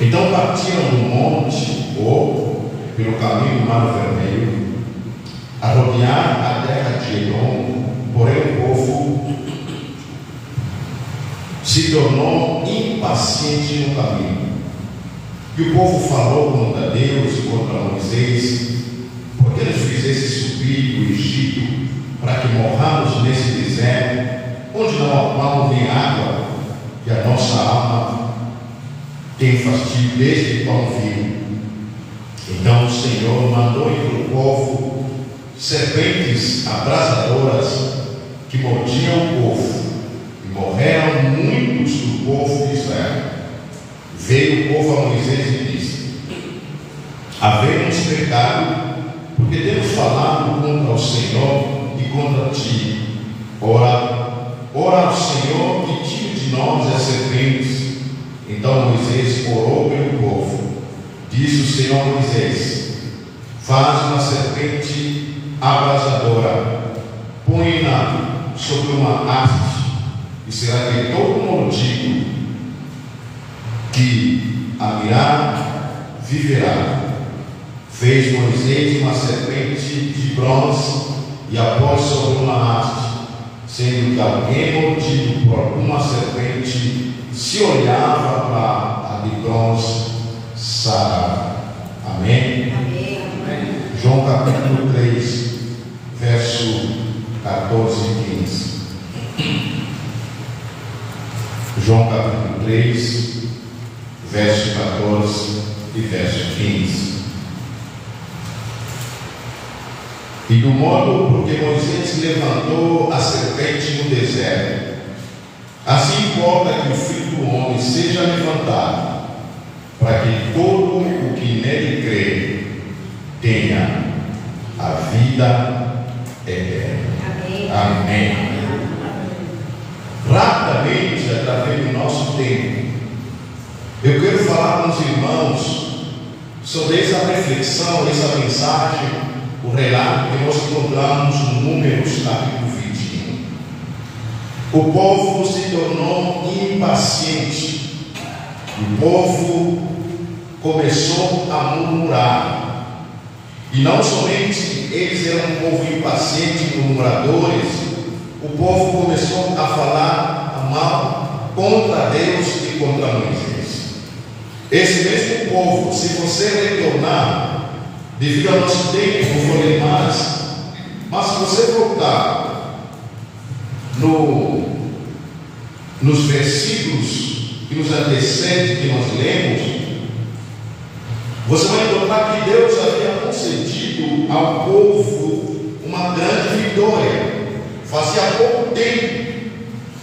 Então partiram do monte Or, pelo caminho do Mar Vermelho, a rodear a terra de Edom. Porém o povo se tornou impaciente no caminho. E o povo falou contra Deus e contra Moisés: por que nos fizesse subir do Egito para que morramos nesse deserto, onde não há pão nem água, e a nossa alma tem fastio deste pão vivo? Então o Senhor mandou entre o povo serpentes abrasadoras que mordiam o povo, e morreram muitos do povo de Israel. Veio o povo a Moisés e disse: havemos pecado, porque temos falado contra o Senhor e contra ti. Ora ao Senhor e tire de nós as serpentes. Então Moisés orou pelo povo. Disse o Senhor a Moisés: faz uma serpente abrasadora, põe-na sobre uma haste, e será que todo mordido que a mirar viverá. Fez Moisés uma serpente de bronze e a pôs sobre uma haste, sendo que alguém mordido por alguma serpente, se olhava para a de bronze, sarava. Amém? Amém. João capítulo 3, verso 14 e 15. João capítulo 3, verso 14 e verso 15. E do modo porque Moisés levantou a serpente no deserto, assim importa que o Filho do Homem seja levantado, para que todo o que nele crê tenha a vida eterna. Amém. Amém. Rapidamente, através do nosso tempo, eu quero falar com os irmãos sobre essa reflexão, essa mensagem, o relato que nós encontramos no Números capítulo 21. O povo se tornou impaciente. O povo começou a murmurar. E não somente eles eram um povo impaciente, murmuradores, o povo começou a falar mal contra Deus e contra Moisés. Esse mesmo povo, se você retornar, devido ao nosso tempo, não vou ler mais, mas se você voltar nos versículos que nos antecedem, que nós lemos, você vai notar que Deus havia concedido ao povo uma grande vitória. Fazia pouco tempo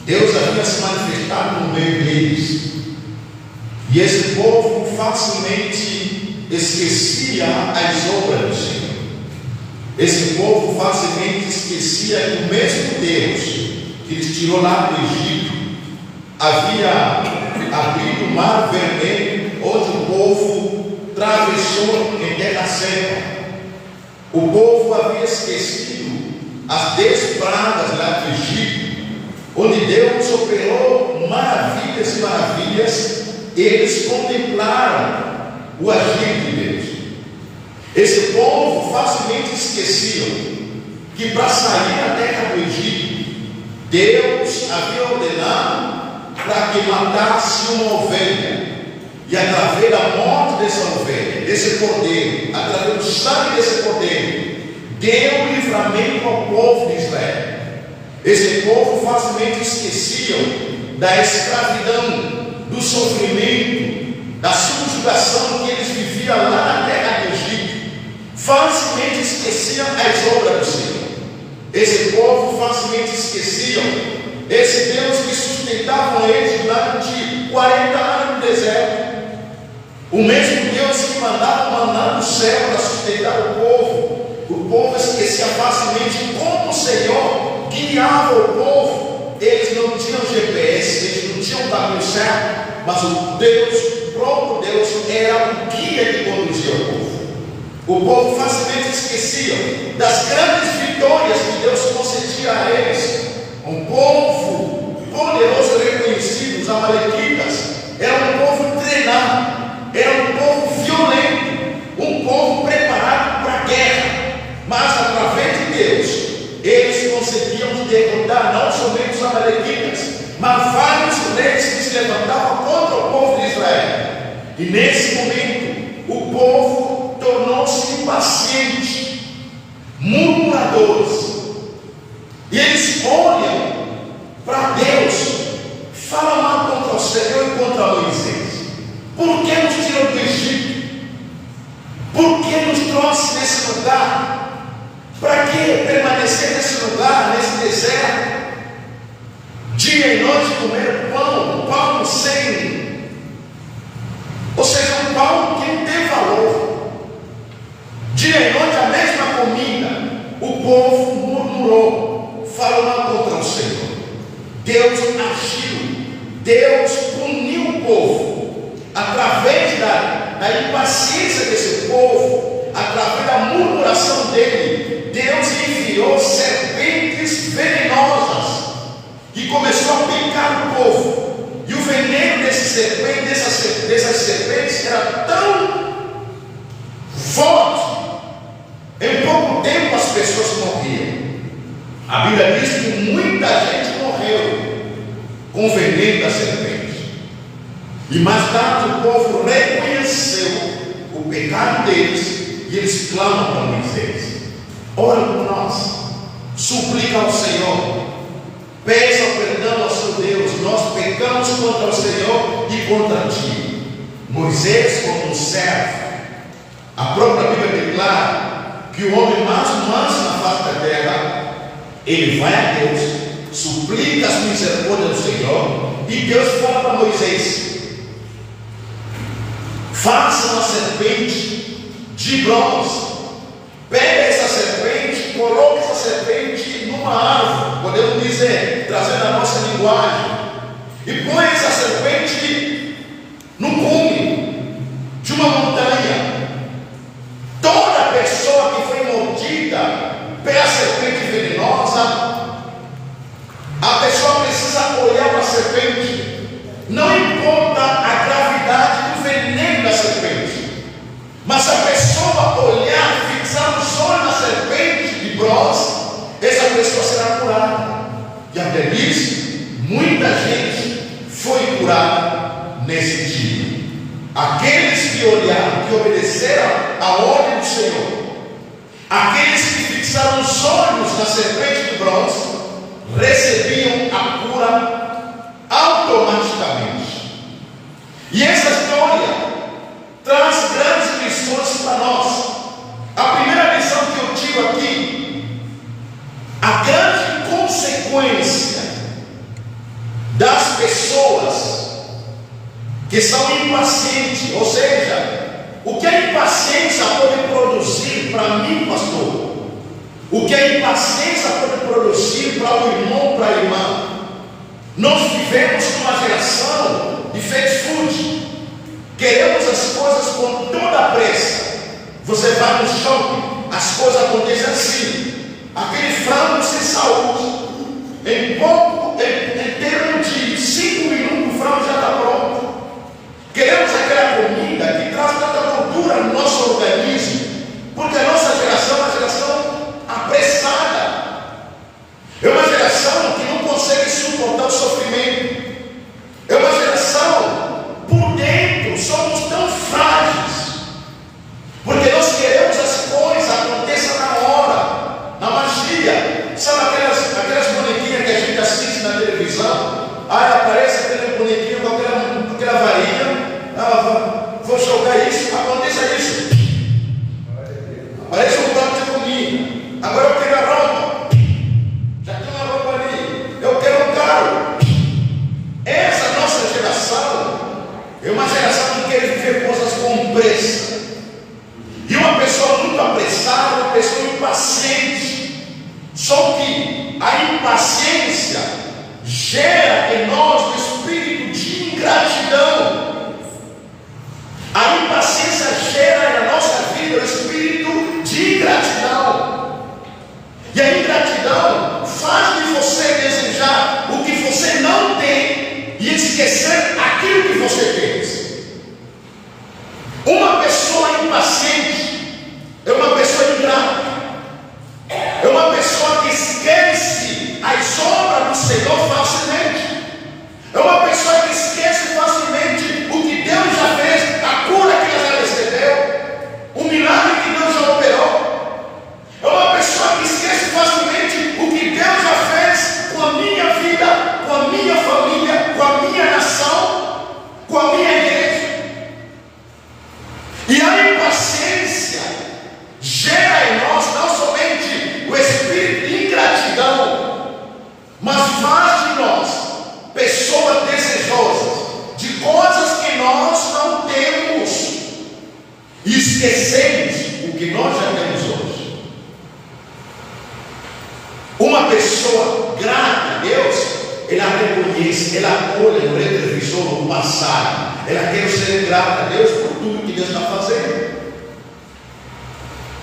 Deus havia se manifestado no meio deles, e esse povo facilmente esquecia as obras do Senhor. Esse povo facilmente esquecia que o mesmo Deus que lhes tirou lá do Egito havia abrido o Mar Vermelho, onde o povo atravessou em terra seca. O povo havia esquecido as 10 pragas lá do Egito, onde Deus operou maravilhas e maravilhas, e eles contemplaram o agir de Deus. Esse povo facilmente esqueciam que para sair da terra do Egito, Deus havia ordenado para que matasse uma ovelha, e através da morte dessa ovelha, desse cordeiro, através do sangue desse cordeiro, deu livramento ao povo de Israel. Esse povo facilmente esquecia da escravidão, do sofrimento, da subjugação que eles viviam lá na terra do Egito. Facilmente esqueciam as obras do Senhor. Esse povo facilmente esquecia esse Deus que sustentava eles durante 40 anos no deserto. O mesmo Deus que mandava maná do céu para sustentar o povo. O povo esquecia facilmente como o Senhor guiava o povo. Eles não tinham GPS, eles não tinham caminho certo, mas o próprio Deus era o guia que conduzia o povo. O povo facilmente esquecia das grandes vitórias que Deus concedia a eles. Um povo poderoso e reconhecido, os amalequitas, era um povo treinado, E nesse momento, o povo tornou-se impaciente, murmuradores. E eles olham para Deus, falam mal contra o Senhor e contra Moisés. Por que nos tirou do Egito? Por que nos trouxe nesse lugar? Para que permanecer nesse lugar, nesse deserto? Dia e noite comer pão sem, ou seja, um pão que não tem valor. Dia e noite a mesma comida. O povo murmurou, falou mal contra o Senhor. Deus agiu, Deus puniu o povo através da impaciência desse povo, através da murmuração dele. Deus enviou serpentes venenosas e começou a picar o povo. E o veneno dessas serpentes era tão forte, em pouco tempo as pessoas morriam. A Bíblia diz que muita gente morreu com o veneno da serpente. E mais tarde o povo reconheceu o pecado deles e eles clamam para Moisés: ora por nós, suplica ao Senhor, peça perdão ao seu Deus, nós pecamos contra o Senhor e contra ti. Moisés, como um servo, a própria Bíblia declara que o homem mais manso na face da terra, ele vai a Deus, suplica as misericórdias do Senhor, e Deus fala para Moisés: faça uma serpente de bronze, pega essa serpente, coloque essa serpente numa árvore, podemos dizer, trazendo a nossa linguagem, e põe essa serpente no cume de uma montanha. Toda pessoa que foi mordida pela serpente venenosa, a pessoa precisa olhar para a serpente, não importa a gravidade do veneno da serpente, mas se a pessoa olhar, fixar os olhos na serpente de bronze, essa pessoa será curada. E a Bíblia diz: muita gente foi curada nesse dia. Aqueles que olharam, que obedeceram a ordem do Senhor, aqueles que fixaram os olhos na serpente de bronze, recebiam a cura automaticamente. E essa história traz grandes lições para nós. A primeira lição que eu tiro aqui: a grande consequência das pessoas que são impacientes, ou seja, o que a impaciência pode produzir para mim, pastor? O que a impaciência pode produzir para o irmão, para a irmã? Nós vivemos numa geração de fast food. Queremos as coisas com toda a pressa. Você vai no shopping, as coisas acontecem assim. Aquele frango sem saúde, em termos de 5 minutos o frango já está pronto. Queremos aquela comida que traz tanta gordura no nosso organismo, porque a nossa geração é uma geração apressada, é uma geração que não consegue suportar o sofrimento, é uma geração, por dentro, somos tão frágeis, porque nós queremos as coisas aconteçam na hora, na magia. Sabe aquelas bonequinhas que a gente assiste na televisão? Aí aparece aquele bonequinho com aquela varinha. Vou jogar isso, aconteça isso. Parece um prato de comida. Agora eu quero a roupa. Já tem uma roupa ali. Eu quero um carro. Essa nossa geração é uma geração que quer viver coisas com pressa. E uma pessoa muito apressada, uma pessoa impaciente. Só que a impaciência gera em nós o espírito de ingratidão. A impaciência gera na nossa vida o espírito de ingratidão. E a ingratidão faz de você desejar o que você não tem e esquecer aquilo que você tem. pessoa grata a Deus, ela reconhece, ela olha no retrovisor o passado, ela quer ser grata a Deus por tudo que Deus está fazendo.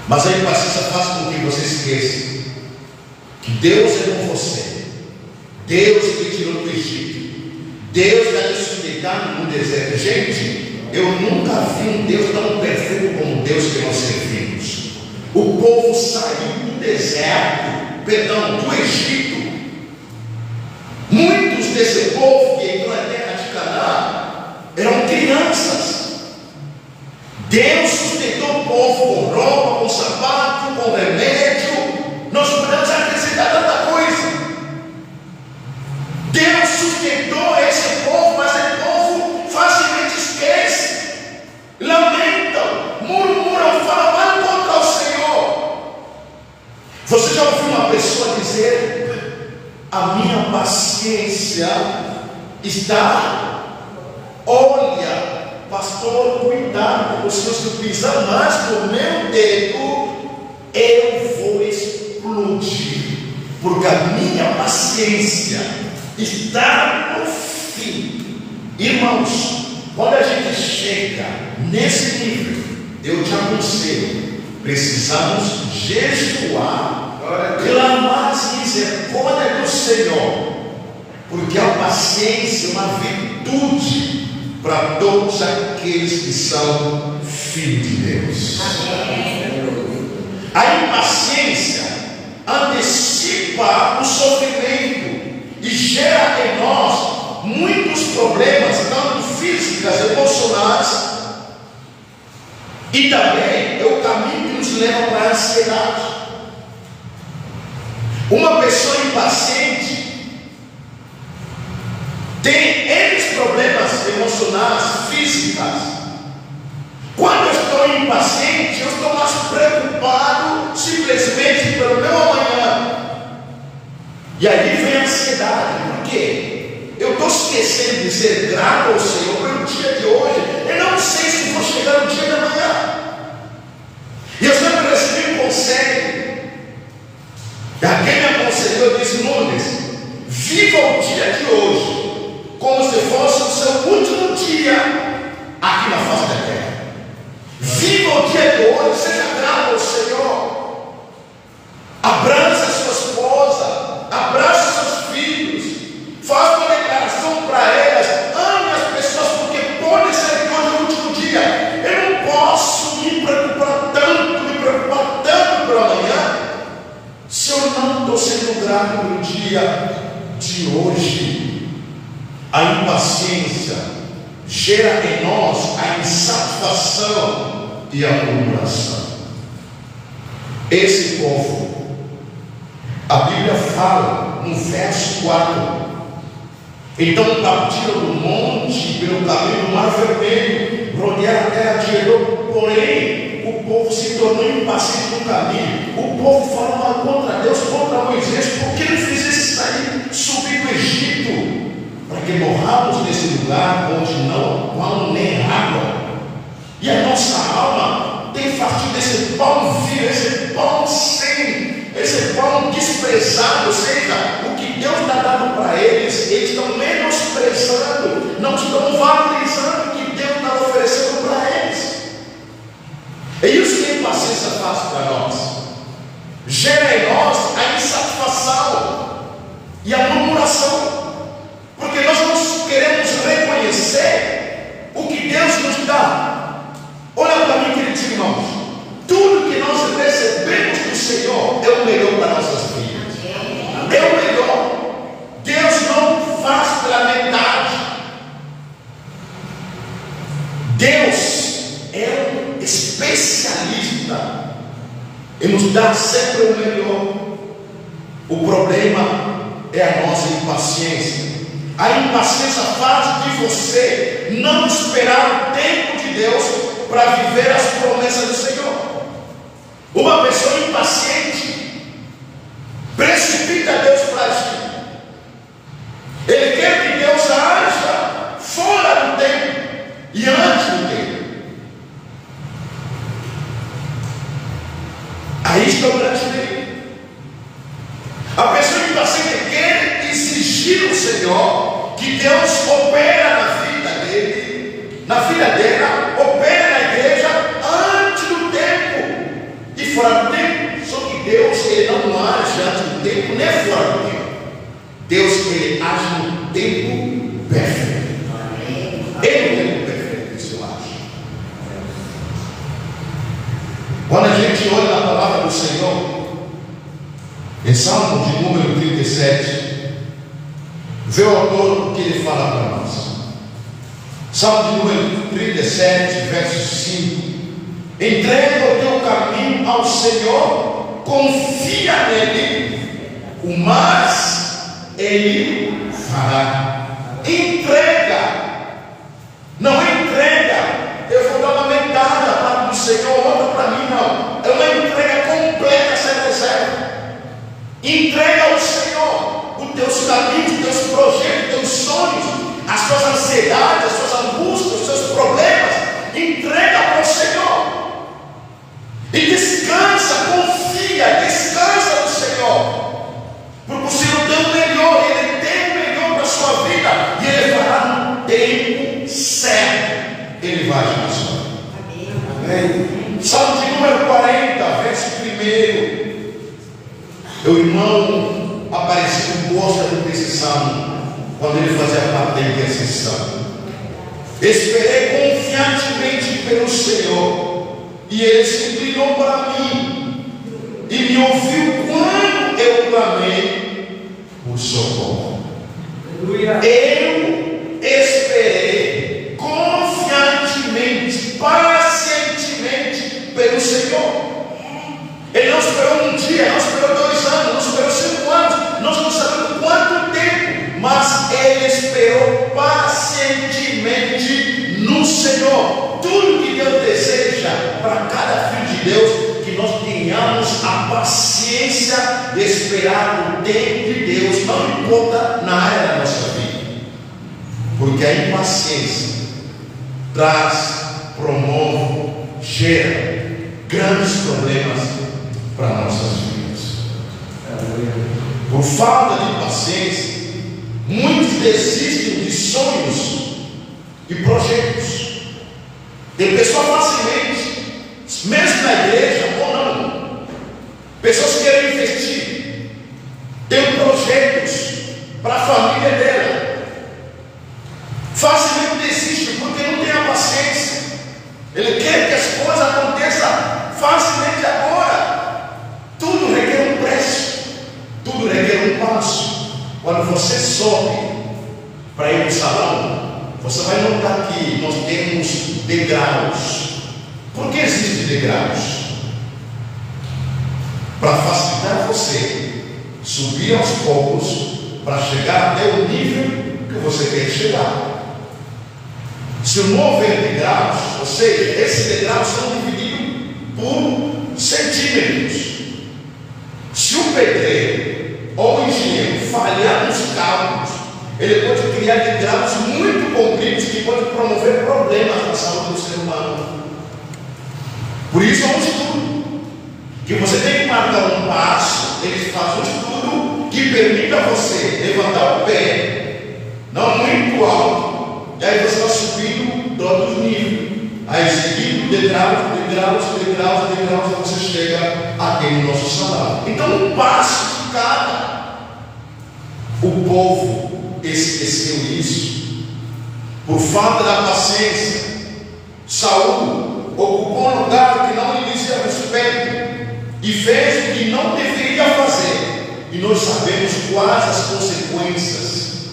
Mas a impaciência faz com que você esqueça que Deus é com você, Deus te tirou do Egito, Deus está te sustentando no deserto. Gente, eu nunca vi um Deus tão perfeito como o Deus que nós servimos. O povo saiu do deserto, do Egito. Muitos desse povo que entrou na terra de Canaã eram crianças. Deus sustentou o povo com roupa, com sapato, com remédio. Nós podemos acrescentar tanta coisa. Deus sustentou esse povo, mas o povo facilmente esquece, lamentam, murmuram, falam mal contra o Senhor. Você já ouviu uma pessoa dizer: a minha paciência está, olha, pastor, cuidado, se eu pisar mais no meu dedo, eu vou explodir, porque a minha paciência está no fim. Irmãos, quando a gente chega nesse nível, eu te aconselho, precisamos jejuar, clamar a misericórdia do Senhor, porque a paciência é uma virtude para todos aqueles que são filhos de Deus. A impaciência antecipa o sofrimento e gera em nós muitos problemas, tanto físicos, emocionais, e também é o caminho que nos leva para a ansiedade. Uma pessoa impaciente tem N problemas emocionais, físicas. Quando eu estou impaciente, eu estou mais preocupado simplesmente pelo meu amanhã. E aí vem a ansiedade. Por quê? Eu estou esquecendo de ser grato ao Senhor pelo dia de hoje. Eu não sei se vou chegar no dia de amanhã. E eu sempre recebi um conselho. Alguém me aconselhou, disse: Nunes, viva o dia de hoje como se fosse o seu último dia aqui na face da terra. Viva o dia de hoje, seja grato ao Senhor. Abraça sua esposa, abraça seus filhos, faça uma declaração para elas, ame as pessoas, porque pode ser que hoje é o último dia. Eu não posso me preocupar tanto pela amanhã, se eu não estou sendo grato pelo dia de hoje. A impaciência gera em nós a insatisfação e a murmuração. Esse povo, a Bíblia fala no verso 4: então partiram do monte pelo caminho do Mar Vermelho, rodearam a terra de Edom, porém o povo se tornou impaciente no caminho. O povo falou mal contra Deus, contra Moisés: por que ele fizesse sair, subir do Egito, para que morramos nesse lugar onde não há pão nem água? E a nossa alma tem fartido desse pão vil, esse pão sem, esse pão desprezado. Ou seja, o que Deus está dando para eles, eles estão menosprezando, não estão valorizando o que Deus está oferecendo para eles. É isso que a impaciência faz para nós. Gera em nós a insatisfação e a murmuração, porque nós não queremos reconhecer o que Deus nos dá. Olha para mim, queridos irmãos, tudo que nós recebemos do Senhor é o melhor para nossas vidas. É o melhor. Deus não faz pela metade. Deus é um especialista em nos dar sempre o melhor. O problema é a nossa impaciência. A impaciência faz de você não esperar o tempo de Deus para viver as promessas do Senhor. Uma pessoa impaciente precipita Deus para agir. Ele quer que Deus haja fora do tempo e antes do tempo. Aí está o grande perigo. A pessoa Deus opera na vida dele, na vida dela, opera na igreja antes do tempo e fora do tempo. Só que Deus, ele não age antes do tempo nem fora do tempo. Deus, ele age no tempo perfeito. Ele no tempo perfeito, isso eu acho. Quando a gente olha na palavra do Senhor, em Salmo de número 37, vê o autor o que ele fala para nós. Salmo de número 37, verso 5. Entrega o teu caminho ao Senhor, confia nele, o mais ele fará. Entrega, não entrega, eu vou dar uma metade da parte do Senhor, outra para mim, não. É uma entrega completa, sem reserva. Entrega ao Senhor os teus caminhos, os teus projetos, os teus sonhos, as tuas ansiedades, as tuas angústias, os teus problemas. Entrega para o Senhor e descansa, confia, descansa no Senhor, porque o Senhor tem o melhor, Ele tem o melhor para a sua vida e Ele fará no tempo certo. Ele vai agir na sua vida. Amém. Salmo de número 40, verso 1. O irmão Aparecido gosta desse salmo, quando ele fazia parte da intercessão. Esperei confiantemente pelo Senhor, e Ele se inclinou para mim, e me ouviu quando eu clamei por socorro. Eu esperei confiantemente, pacientemente pelo Senhor. Ele não esperou um dia, não esperou 2 anos, não esperou 5 anos, nós não sabemos quanto tempo, mas Ele esperou pacientemente no Senhor. Tudo que Deus deseja para cada filho de Deus, que nós tenhamos a paciência de esperar o tempo de Deus, não importa na área da nossa vida, porque a impaciência traz, promove, gera grandes problemas para nossas vidas. Por falta de paciência, muitos desistem de sonhos e projetos. Tem pessoas facilmente, mesmo na igreja ou não, pessoas que querem investir, tem projetos para a família dela, facilmente desiste porque não tem a paciência. Ele quer que as coisas aconteçam facilmente agora. Tudo requer um preço, tudo requer um passo. Quando você sobe para ir no salão, você vai notar que nós temos degraus. Por que existem degraus? Para facilitar você subir aos poucos para chegar até o nível que você quer chegar. Se não houver degraus, ou seja, esses degraus são divididos por centímetros. Se o pedreiro ou o engenheiro falhar nos cálculos, ele pode criar degraus muito compridos que podem promover problemas na saúde do ser humano. Por isso é um estudo que você tem que marcar um passo. Eles fazem um estudo que permita você levantar o pé, não muito alto, e aí você vai subindo todos os níveis. Aí seguindo degraus, você chega aqui no nosso salário. Então um passo de cada. O povo esqueceu isso. Por falta da paciência, Saul ocupou um lugar que não lhe dizia respeito e fez o que não deveria fazer. E nós sabemos quais as consequências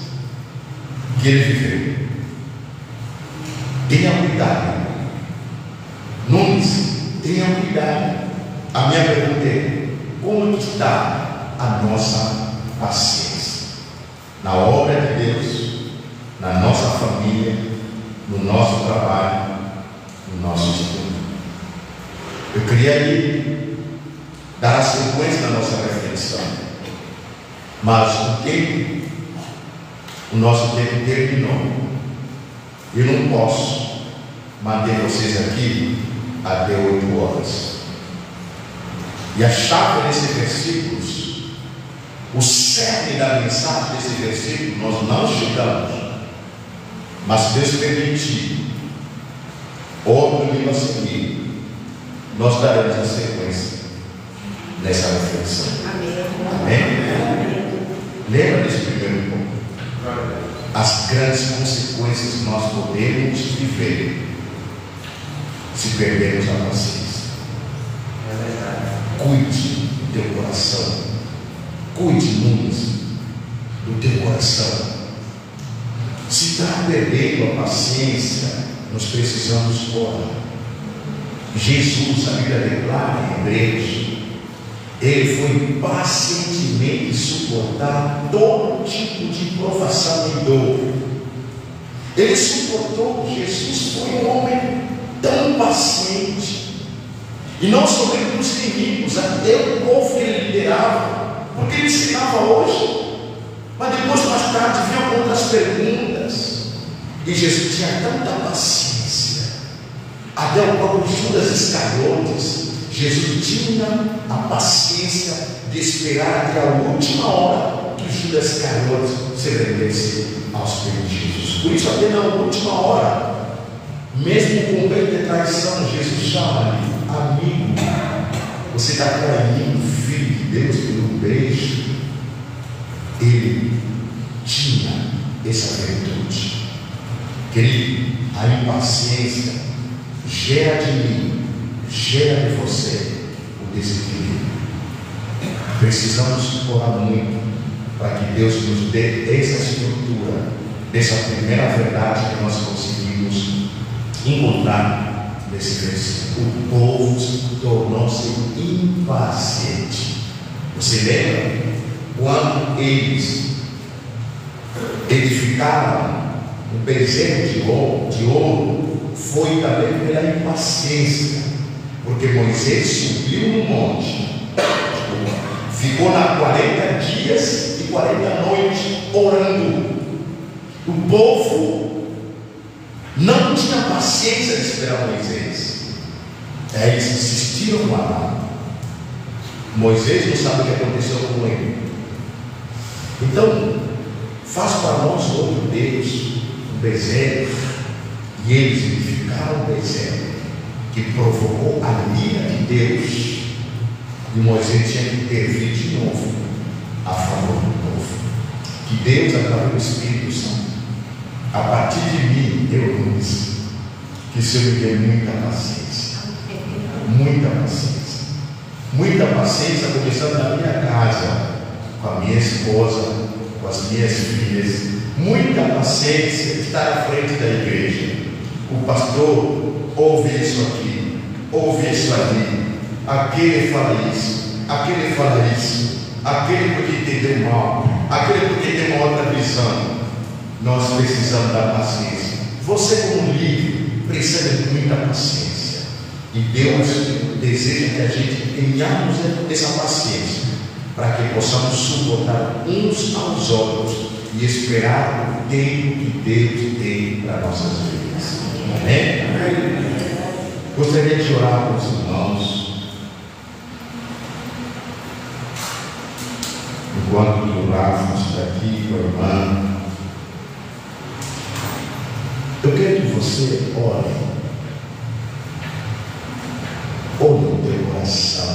que ele viveu. Tenha cuidado. Nunes, tenha cuidado. A minha pergunta é: como está a nossa paciência? Na obra de Deus, na nossa família, no nosso trabalho, no nosso estudo. Eu queria aí dar a sequência da nossa reflexão, mas o nosso tempo terminou. Eu não posso manter vocês aqui até 8 horas. E a chave desses versículos, o cerne da mensagem desse versículo, nós não chegamos Mas se Deus permitir, outro livro a seguir, nós daremos a sequência nessa reflexão. Amém? Lembra desse primeiro ponto? As grandes consequências que nós podemos viver se perdermos a paciência. Cuide do teu coração. Cuide muito do teu coração. Se está perdendo a paciência, nós precisamos fora. Jesus, a Bíblia declara em Hebreus, ele foi pacientemente suportar todo tipo de provação e dor. Ele suportou. Jesus foi um homem tão paciente, e não somente os inimigos, até o povo que ele liderava, porque ele ensinava hoje, mas depois, mais tarde, vinham outras perguntas, e Jesus tinha tanta paciência, até o próprio Judas Iscariotes, Jesus tinha a paciência de esperar até a última hora que Judas Iscariotes se rendesse aos pés de Jesus. Por isso, até na última hora, mesmo com o bem de traição, Jesus chama ali: amigo, você está traindo o Filho de Deus pelo beijo. Ele tinha essa virtude. Querido, a impaciência gera de mim, gera de você o desequilíbrio. Precisamos orar muito para que Deus nos dê essa estrutura, dessa primeira verdade que nós conseguimos encontrar nesse versículo. O povo tornou-se impaciente. Você lembra quando eles edificaram um bezerro de ouro? Foi também pela impaciência, porque Moisés subiu no monte, ficou lá 40 dias e 40 noites orando. O povo não tinha paciência de esperar Moisés. Eles insistiram lá. Moisés não sabe o que aconteceu com ele. Então, faz para nós outro Deus, um bezerro. E eles edificaram um bezerro que provocou a ira de Deus. E Moisés tinha que intervir de novo a favor do povo. Que Deus, através do Espírito Santo, a partir de mim, eu disse que o Senhor me dê muita paciência. Muita paciência. Muita paciência, começando na minha casa, com a minha esposa, com as minhas filhas. Muita paciência de estar à frente da igreja. O pastor ouve isso aqui, ouve isso ali, aquele fala isso, aquele fala isso, aquele porque entendeu mal, aquele porque tem uma outra visão. Nós precisamos da paciência. Você, como líder, precisa de muita paciência, e Deus deseja que a gente tenhamos essa paciência, para que possamos suportar uns aos outros e esperar o tempo que Deus tem para nossas vidas. Amém? Gostaria de orar com os irmãos. Enquanto orávamos daqui com a irmã, eu quero que você ore no teu coração,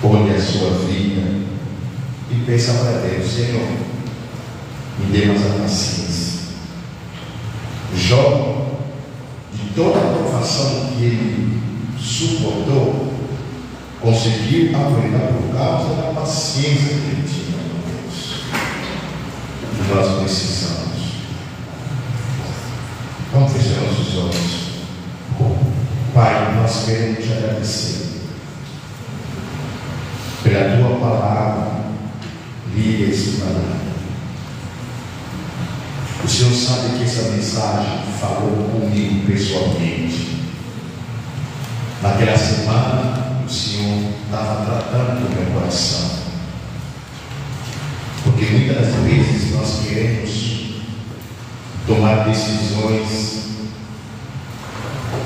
olhe a sua vida e pensa para Deus: Senhor, me dê mais a paciência. Jó, de toda a provação que ele suportou, conseguiu aguentar por causa da paciência que ele tinha com Deus. E nós precisamos. Vamos fechar nossos olhos. Pai, nós queremos te agradecer pela tua palavra lida e explanada. O Senhor sabe que essa mensagem falou comigo pessoalmente. Naquela semana, o Senhor estava tratando do meu coração, porque muitas das vezes nós queremos tomar decisões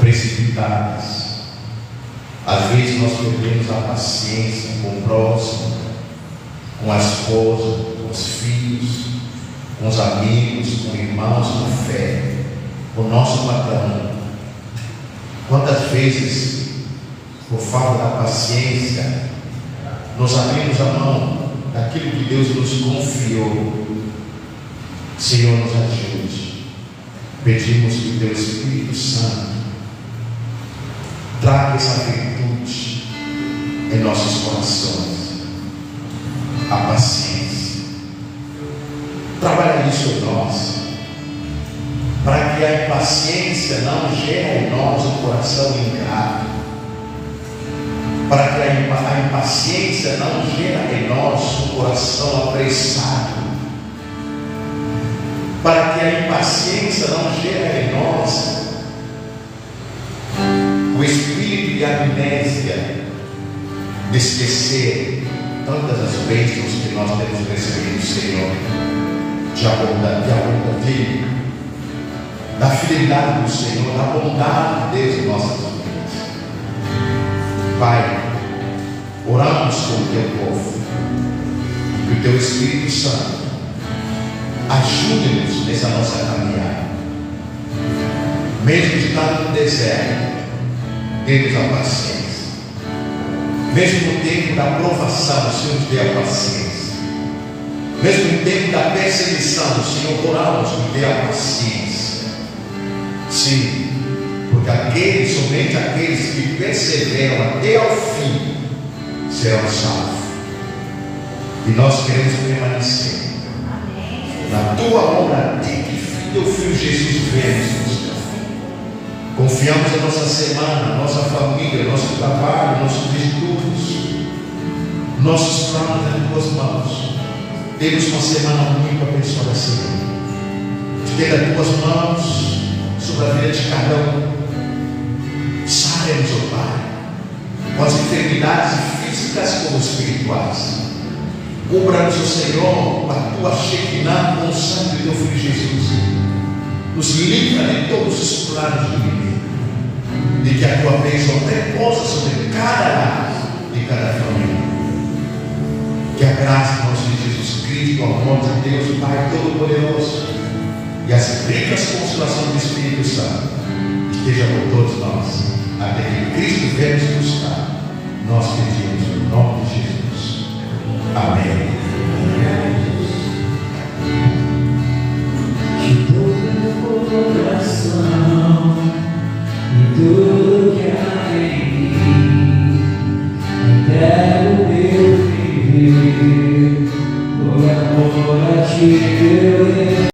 precipitadas. Às vezes nós perdemos a paciência com o próximo, com a esposa, com os filhos, com os amigos, com irmãos, com fé, com o nosso patrão. Quantas vezes, por falta da paciência, nós abrimos a mão daquilo que Deus nos confiou. Senhor, nos ajude. Pedimos que o Teu Espírito Santo traga essa virtude em nossos corações, a paciência. Trabalha isso em nós, para que a impaciência não gere em nós um coração ingrato, para que a impaciência não gere em nós um coração apressado, para que a impaciência não gere em nós o espírito de amnésia, de esquecer tantas as bênçãos que nós temos recebido, Senhor, da fidelidade do Senhor, da bondade de Deus em nossas vidas. Pai, oramos com o Teu povo, que o Teu Espírito Santo ajude-nos nessa nossa caminhada, mesmo estando no deserto, dê-nos a paciência, mesmo no tempo da provação, o Senhor nos dê a paciência, mesmo no tempo da perseguição, o Senhor oramos, nos dê a paciência. Sim, porque somente aqueles que perseveram até ao fim serão salvos, e nós queremos permanecer na Tua obra, até que Teu Filho Jesus venha nos buscar. Confiamos a nossa semana, a nossa família, nosso trabalho, nossos estudos, nossos planos nas Tuas mãos. Temos uma semana muito abençoada, Senhor. Ter as Tuas mãos sobre a vida de cada um. Sare-nos, ó Pai, com as enfermidades físicas como espirituais. Cubra-nos, ó Senhor, com a Tua Shekinah, com o sangue de Teu Filho Jesus. Nos livra de todos os planos do inimigo, de que a Tua bênção reposa sobre cada lar e cada família. Que a graça do nosso Jesus Cristo, o amor de Deus, Pai Todo-Poderoso, e as ricas consolações do Espírito Santo esteja por todos nós, até que Cristo venha nos buscar. Nós pedimos no nome de Jesus. Amém.